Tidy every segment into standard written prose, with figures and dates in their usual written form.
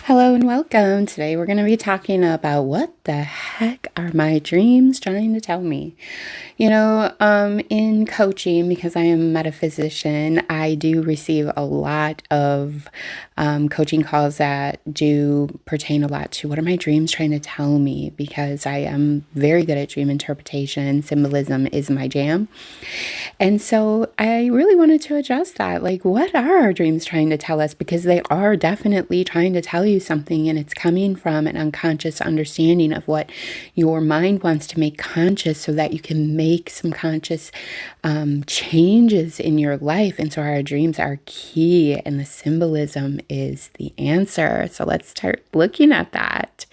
Hello and welcome. Today we're going to be talking about what the heck are my dreams trying to tell me. In coaching, because I am a metaphysician, I do receive a lot of coaching calls that do pertain a lot to what are my dreams trying to tell me, because I am very good at dream interpretation. Symbolism is my jam. And so I really wanted to address that. Like, what are our dreams trying to tell us? Because they are definitely trying to tell you something, and it's coming from an unconscious understanding of what your mind wants to make conscious so that you can make some conscious changes in your life. And so our dreams are key, and the symbolism is the answer. So let's start looking at that.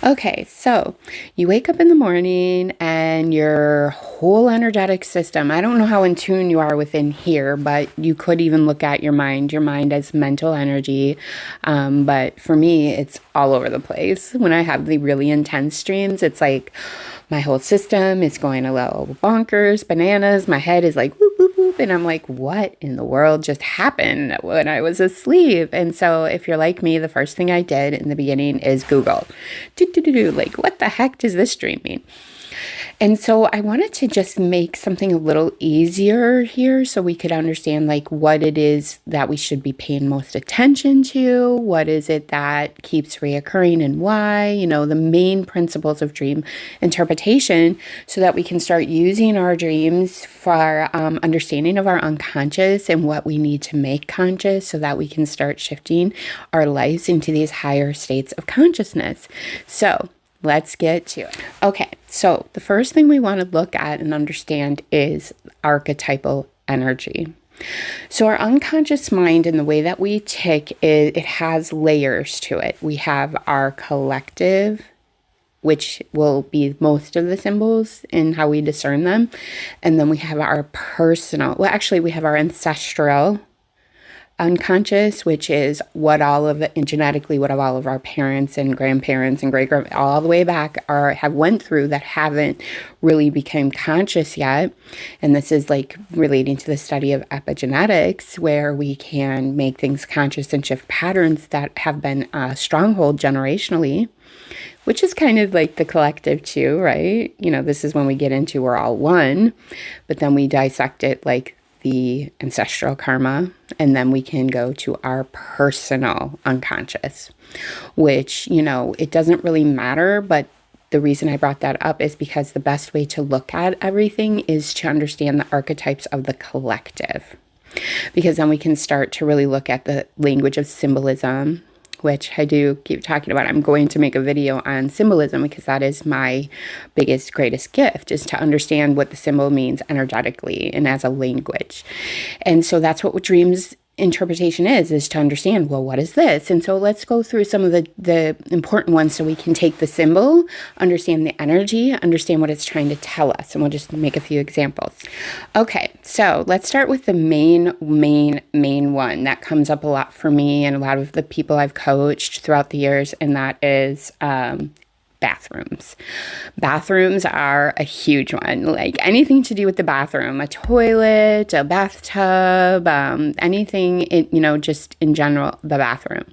Okay, so you wake up in the morning and your whole energetic system, I don't know how in tune you are within here, but you could even look at your mind as mental energy. But for me, it's all over the place. When I have the really intense dreams, it's like my whole system is going a little bonkers, bananas. My head is like whoop, whoop, whoop. And I'm like, what in the world just happened when I was asleep? And so if you're like me, the first thing I did in the beginning is Google. Like, what the heck does this dream mean? And so I wanted to just make something a little easier here so we could understand like what it is that we should be paying most attention to. What is it that keeps reoccurring and why? The main principles of dream interpretation, so that we can start using our dreams for understanding of our unconscious and what we need to make conscious, so that we can start shifting our lives into these higher states of consciousness. So let's get to it. Okay, so the first thing we want to look at and understand is archetypal energy. So our unconscious mind, and the way that we tick, it has layers to it. We have our collective, which will be most of the symbols in how we discern them. And then we have our personal, we have our ancestral unconscious, which is what all of it, and genetically what all of our parents and grandparents and great-grand all the way back have went through, that haven't really become conscious yet. And this is like relating to the study of epigenetics, where we can make things conscious and shift patterns that have been a stronghold generationally, which is kind of like the collective too, right? This is when we get into we're all one, but then we dissect it like the ancestral karma, and then we can go to our personal unconscious, which, it doesn't really matter, but the reason I brought that up is because the best way to look at everything is to understand the archetypes of the collective, because then we can start to really look at the language of symbolism, which I do keep talking about. I'm going to make a video on symbolism, because that is my biggest, greatest gift, is to understand what the symbol means energetically and as a language. And so that's what dreams interpretation is to understand, well, what is this? And so let's go through some of the important ones, so we can take the symbol, understand the energy, understand what it's trying to tell us. And we'll just make a few examples. Okay, so let's start with the main one that comes up a lot for me and a lot of the people I've coached throughout the years, and that is bathrooms. Bathrooms are a huge one. Like anything to do with the bathroom, a toilet, a bathtub, anything, just in general, the bathroom.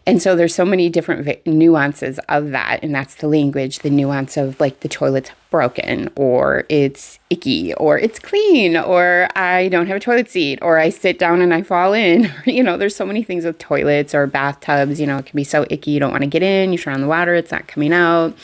And so there's so many different nuances of that, and that's the language, the nuance of like the toilet's broken, or it's icky, or it's clean, or I don't have a toilet seat, or I sit down and I fall in. There's so many things with toilets or bathtubs. It can be so icky, you don't want to get in, you turn on the water, it's not coming out.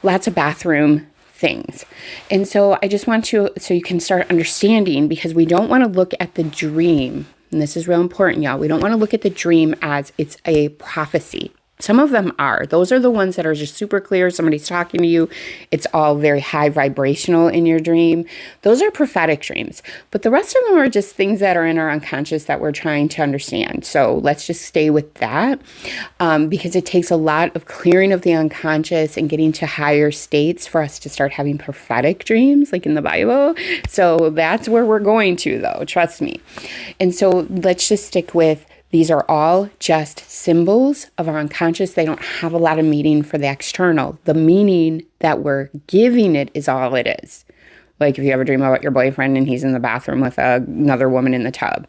Lots of bathroom things. And so I just want so you can start understanding, because we don't want to look at the dream. And this is real important, y'all. We don't want to look at the dream as it's a prophecy. Some of them are. Those are the ones that are just super clear. Somebody's talking to you. It's all very high vibrational in your dream. Those are prophetic dreams. But the rest of them are just things that are in our unconscious that we're trying to understand. So let's just stay with that, because it takes a lot of clearing of the unconscious and getting to higher states for us to start having prophetic dreams, like in the Bible. So that's where we're going to, though. Trust me. And so let's just stick with, these are all just symbols of our unconscious. They don't have a lot of meaning for the external. The meaning that we're giving it is all it is. Like if you ever dream about your boyfriend and he's in the bathroom with another woman in the tub,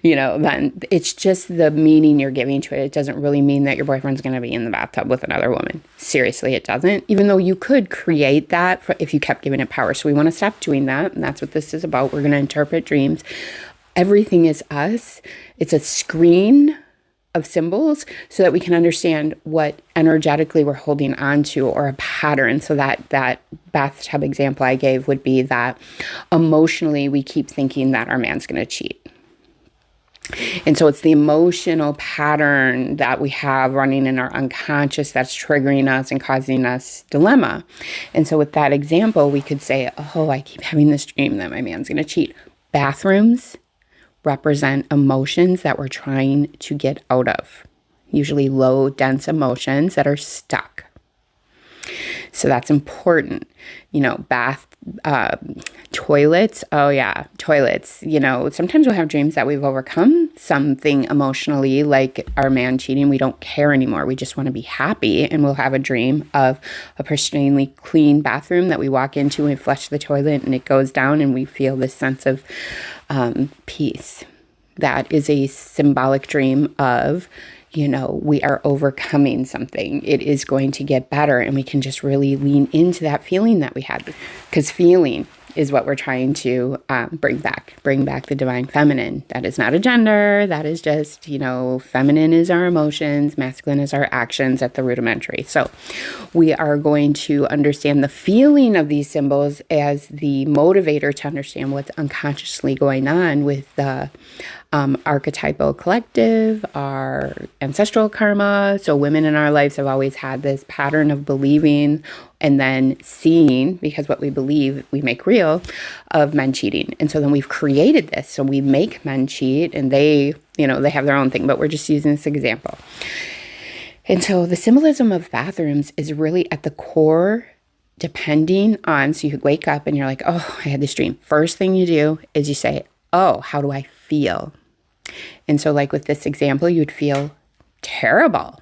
then it's just the meaning you're giving to it. It doesn't really mean that your boyfriend's going to be in the bathtub with another woman. Seriously, it doesn't. Even though you could create that if you kept giving it power. So we want to stop doing that. And that's what this is about. We're going to interpret dreams. Everything is us. It's a screen of symbols so that we can understand what energetically we're holding on to, or a pattern. So that bathtub example I gave would be that emotionally we keep thinking that our man's going to cheat. And so it's the emotional pattern that we have running in our unconscious that's triggering us and causing us dilemma. And so with that example, we could say, oh, I keep having this dream that my man's going to cheat. Bathrooms represent emotions that we're trying to get out of, usually low, dense emotions that are stuck. So that's important. Toilets. Oh yeah, toilets. Sometimes we'll have dreams that we've overcome something emotionally, like our man cheating. We don't care anymore. We just want to be happy. And we'll have a dream of a pristinely clean bathroom that we walk into and we flush the toilet and it goes down and we feel this sense of peace. That is a symbolic dream of, we are overcoming something. It is going to get better, and we can just really lean into that feeling that we had, because feeling is what we're trying to bring back the divine feminine. That is not a gender. That is just, feminine is our emotions, masculine is our actions at the rudimentary. So we are going to understand the feeling of these symbols as the motivator to understand what's unconsciously going on with the archetypal collective, our ancestral karma. So women in our lives have always had this pattern of believing and then seeing, because what we believe we make real, of men cheating. And so then we've created this. So we make men cheat, and they have their own thing, but we're just using this example. And so the symbolism of bathrooms is really at the core, depending on, so you could wake up and you're like, oh, I had this dream. First thing you do is you say, oh, how do I feel? And so like with this example, you'd feel terrible.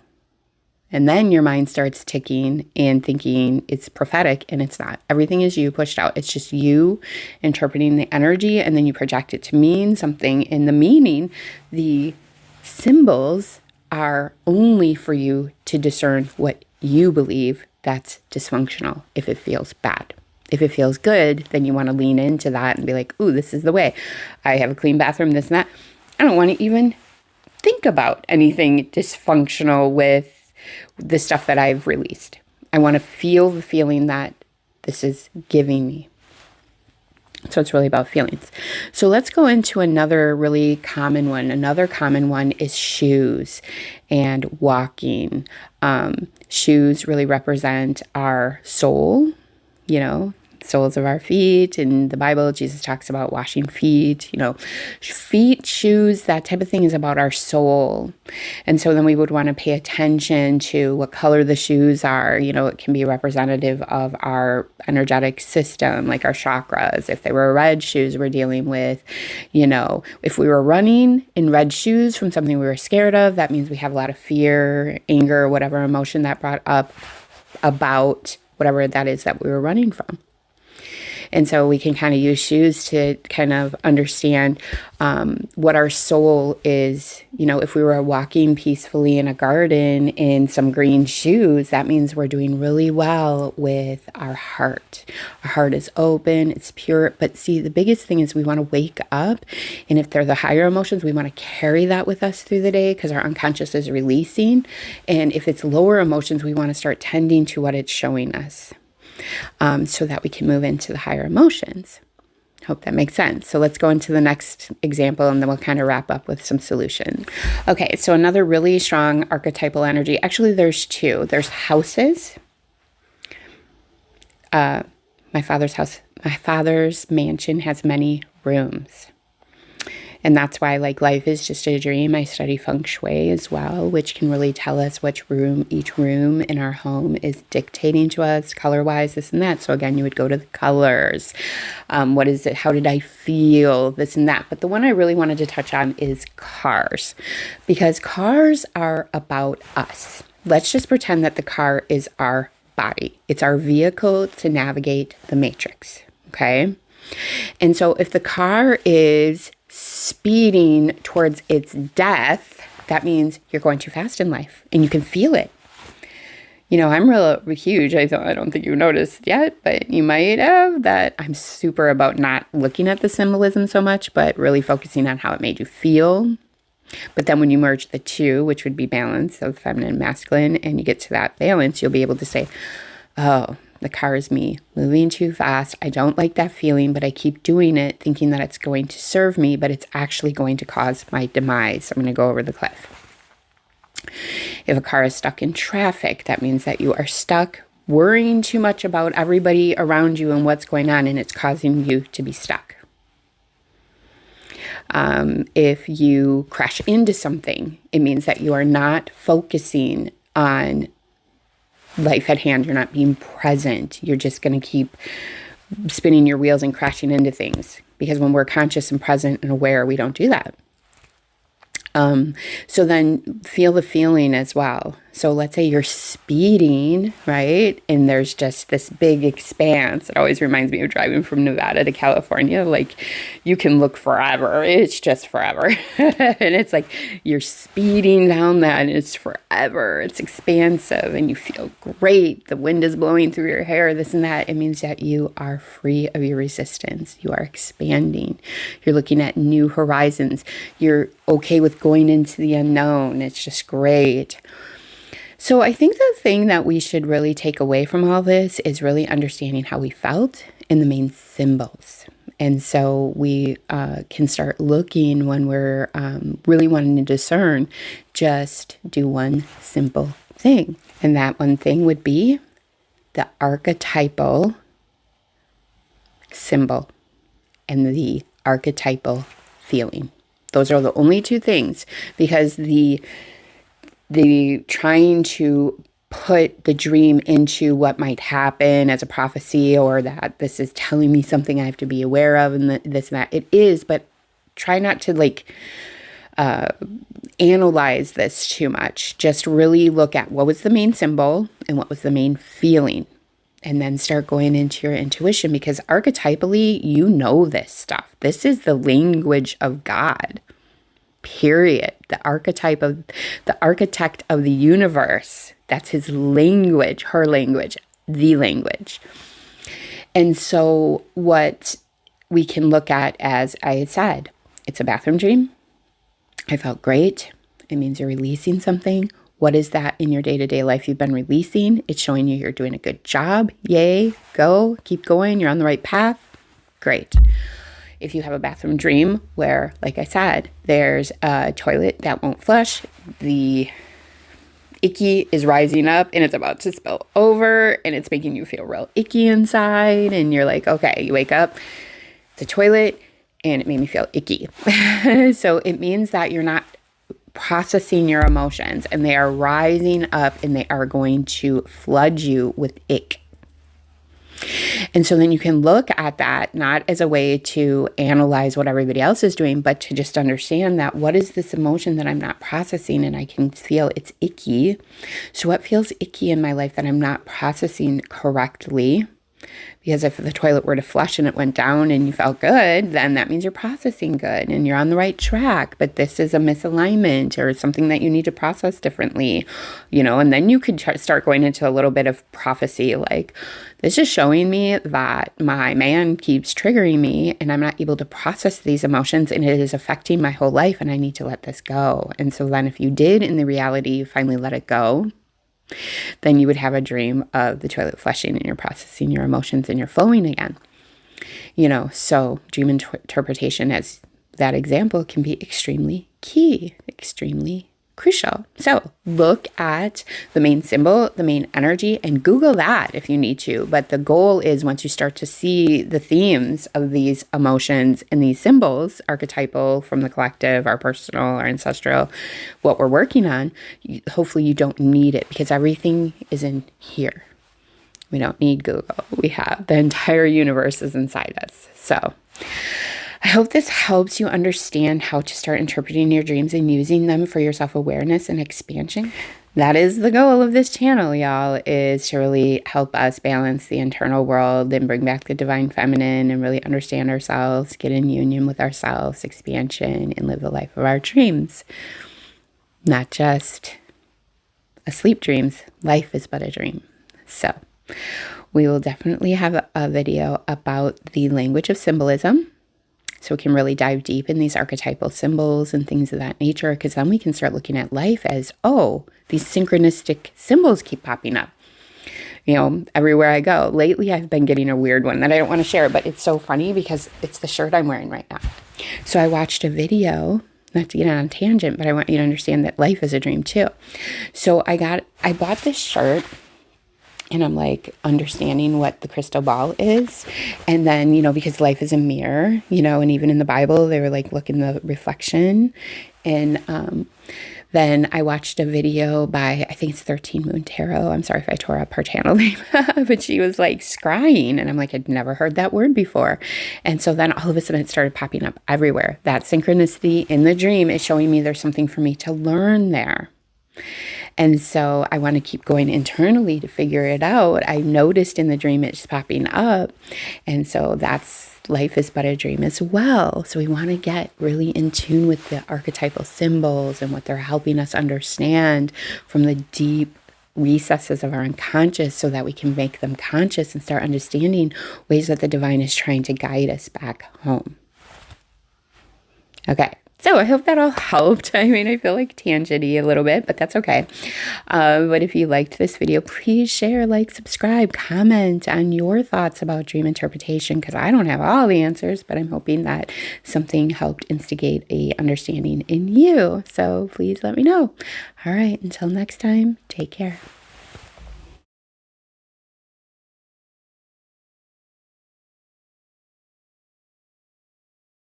And then your mind starts ticking and thinking it's prophetic, and it's not. Everything is you pushed out. It's just you interpreting the energy, and then you project it to mean something. In the meaning, the symbols are only for you to discern what you believe that's dysfunctional if it feels bad. If it feels good, then you want to lean into that and be like, ooh, this is the way. I have a clean bathroom, this and that. I don't want to even think about anything dysfunctional with the stuff that I've released. I want to feel the feeling that this is giving me. So it's really about feelings. So let's go into another really common one. Another common one is shoes and walking. Shoes really represent our soul, soles of our feet. In the Bible, Jesus talks about washing feet, feet, shoes, that type of thing is about our soul. And so then we would want to pay attention to what color the shoes are. It can be representative of our energetic system, like our chakras. If they were red shoes, we're dealing with, if we were running in red shoes from something we were scared of, that means we have a lot of fear, anger, whatever emotion that brought up about whatever that is that we were running from. And so we can kind of use shoes to kind of understand what our soul is. If we were walking peacefully in a garden in some green shoes, that means we're doing really well with our heart. Our heart is open, it's pure. But see, the biggest thing is we want to wake up. And if they're the higher emotions, we want to carry that with us through the day because our unconscious is releasing. And if it's lower emotions, we want to start tending to what it's showing us. So that we can move into the higher emotions. Hope that makes sense. So let's go into the next example, and then we'll kind of wrap up with some solutions. Okay, so another really strong archetypal energy. Actually, there's two. There's houses. My father's mansion has many rooms. And that's why, life is just a dream. I study feng shui as well, which can really tell us which room, each room in our home is dictating to us, color-wise, this and that. So again, you would go to the colors. What is it? How did I feel? This and that. But the one I really wanted to touch on is cars, because cars are about us. Let's just pretend that the car is our body. It's our vehicle to navigate the matrix. Okay? And so if the car is speeding towards its death, that means you're going too fast in life and you can feel it. You know, I'm real huge. I don't think you noticed yet, but you might have, that I'm super about not looking at the symbolism so much, but really focusing on how it made you feel. But then when you merge the two, which would be balance of feminine and masculine, and you get to that balance, you'll be able to say, oh, the car is me moving too fast. I don't like that feeling, but I keep doing it thinking that it's going to serve me, but it's actually going to cause my demise. I'm going to go over the cliff. If a car is stuck in traffic, that means that you are stuck worrying too much about everybody around you and what's going on, and it's causing you to be stuck. If you crash into something, it means that you are not focusing on life at hand. You're not being present. You're just going to keep spinning your wheels and crashing into things, because when we're conscious and present and aware, we don't do that. So then feel the feeling as well. So let's say you're speeding, right? And there's just this big expanse. It always reminds me of driving from Nevada to California. Like, you can look forever. It's just forever. And it's like you're speeding down that and it's forever. It's expansive and you feel great. The wind is blowing through your hair, this and that. It means that you are free of your resistance. You are expanding. You're looking at new horizons. You're okay with going into the unknown. It's just great. So I think the thing that we should really take away from all this is really understanding how we felt in the main symbols. And so we can start looking when we're really wanting to discern, just do one simple thing. And that one thing would be the archetypal symbol and the archetypal feeling. Those are the only two things, because the trying to put the dream into what might happen as a prophecy, or that this is telling me something I have to be aware of, and this and that. It is, but try not to analyze this too much. Just really look at what was the main symbol and what was the main feeling, and then start going into your intuition, because archetypally, you know this stuff. This is the language of God. Period. The archetype of the architect of the universe. That's his language, her language, the language. And so what we can look at, as I had said, it's a bathroom dream. I felt great. It means you're releasing something. What is that in your day-to-day life you've been releasing? It's showing you you're doing a good job. Yay, go, keep going. You're on the right path. Great. If you have a bathroom dream where, like I said, there's a toilet that won't flush, the icky is rising up and it's about to spill over and it's making you feel real icky inside, and you're like, okay, you wake up, it's a toilet and it made me feel icky. So it means that you're not processing your emotions, and they are rising up and they are going to flood you with ick. And so then you can look at that not as a way to analyze what everybody else is doing, but to just understand that what is this emotion that I'm not processing, and I can feel it's icky. So what feels icky in my life that I'm not processing correctly? Because if the toilet were to flush and it went down and you felt good, then that means you're processing good and you're on the right track. But this is a misalignment or something that you need to process differently, and then you could start going into a little bit of prophecy, like, this is showing me that my man keeps triggering me and I'm not able to process these emotions, and it is affecting my whole life, and I need to let this go. And so then if you did, in the reality, you finally let it go, then you would have a dream of the toilet flushing and you're processing your emotions and you're flowing again. So dream interpretation, as that example, can be extremely key, extremely crucial. So look at the main symbol, the main energy, and Google that if you need to. But the goal is, once you start to see the themes of these emotions and these symbols, archetypal from the collective, our personal, our ancestral, what we're working on, hopefully you don't need it, because everything is in here. We don't need Google. We have the entire universe is inside us. So I hope this helps you understand how to start interpreting your dreams and using them for your self-awareness and expansion. that is the goal of this channel, y'all, is to really help us balance the internal world and bring back the divine feminine and really understand ourselves, get in union with ourselves, expansion, and live the life of our dreams. Not just asleep dreams. Life is but a dream. So we will definitely have a video about the language of symbolism, so we can really dive deep in these archetypal symbols and things of that nature, because then we can start looking at life as, oh, these synchronistic symbols keep popping up, you know, everywhere I go. Lately, I've been getting a weird one that I don't want to share, but it's so funny because it's the shirt I'm wearing right now. So I watched a video, not to get on a tangent, but I want you to understand that life is a dream too. So I bought this shirt, and I'm like understanding what the crystal ball is. And then, you know, because life is a mirror, you know, and even in the Bible, they were like, look in the reflection. And then I watched a video by, I think it's 13 Moon Tarot. I'm sorry if I tore up her channel name, but she was like scrying. And I'm like, I'd never heard that word before. And so then all of a sudden it started popping up everywhere. That synchronicity in the dream is showing me there's something for me to learn there. And so I want to keep going internally to figure it out. I noticed in the dream it's popping up. And so that's life is but a dream as well. So we want to get really in tune with the archetypal symbols and what they're helping us understand from the deep recesses of our unconscious, so that we can make them conscious and start understanding ways that the divine is trying to guide us back home. Okay. So I hope that all helped. I mean, I feel like tangenty a little bit, but that's okay. But if you liked this video, please share, like, subscribe, comment on your thoughts about dream interpretation, because I don't have all the answers, but I'm hoping that something helped instigate a understanding in you. So please let me know. All right, until next time, take care.